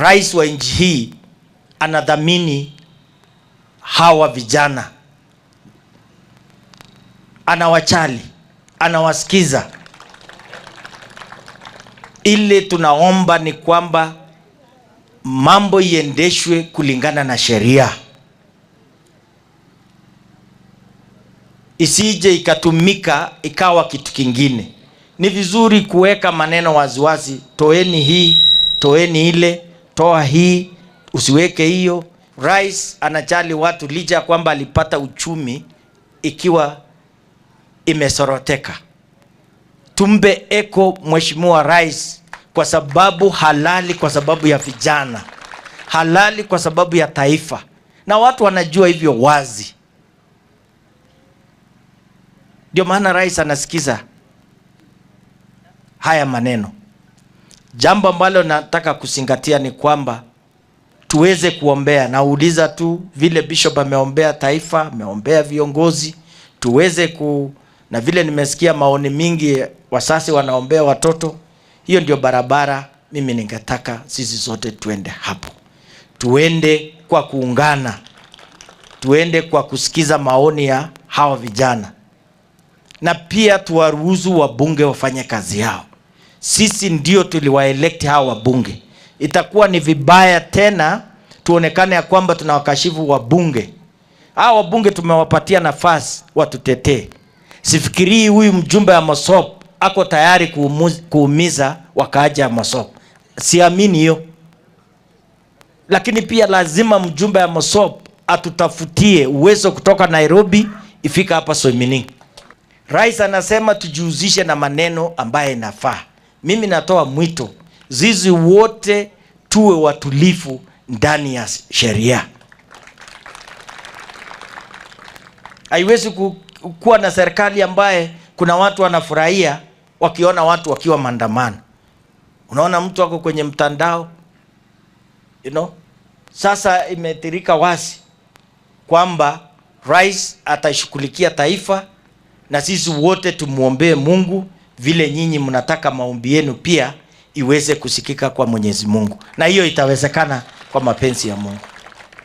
rais wa nchi hii anadhamini hawa vijana, anawachali, anawasikiza. Ile tunaomba ni kwamba mambo iendeshwe kulingana na sheria, isije ikatumika ikawa kitu kingine. Ni vizuri kuweka maneno waziwazi, toeni hii, toeni ile, toa hii, usiweke hiyo. Rais anajali watu licha kwamba alipata uchumi ikiwa imesoroteka. Tumbe eko Mheshimiwa Rais kwa sababu halali, kwa sababu ya vijana, halali kwa sababu ya taifa, na watu wanajua hivyo wazi. Ndio maana rais anasikiza haya maneno. Jambo ambalo nataka kuzingatia ni kwamba tuweze kuombea. Nauliza tu vile Bishop ameombea taifa, ameombea viongozi, tuweze na vile nimesikia maoni mingi wasasi wanaombea watoto. Hiyo ndio barabara mimi ningetaka sisi sote tuende hapo. Tuende kwa kuungana, tuende kwa kusikiza maoni ya hawa vijana, na pia tuwaruhusu wabunge wafanye kazi yao. Sisi ndio tuliwaelect hawa wabunge. Itakuwa ni vibaya tena tuonekane ya kwamba tunawakashifu wabunge. Hawa wabunge tumewapatia nafasi watutetee. Sifikirii huyu mjumbe wa Mosop ako tayari kuumiza wakaaji wa Mosop. Siamini hiyo. Lakini pia lazima mjumbe wa Mosop atutafutie uwezo kutoka Nairobi ifika hapa Soimining. Rais anasema tujihusishe na maneno ambaye inafaa. Mimi natoa mwito, zizi wote tuwe watulifu ndani ya sheria. Haiwezi kuwa na serikali ambaye kuna watu wanafurahia wakiona watu wakiwa maandamano. Unaona mtu wako kwenye mtandao, Sasa imetirika wasi kwamba rais atashughulikia taifa, na sisi wote tumuombee Mungu vile nyinyi mnataka maombi yenu pia iweze kusikika kwa Mwenyezi Mungu, na hiyo itawezekana kwa mapenzi ya Mungu.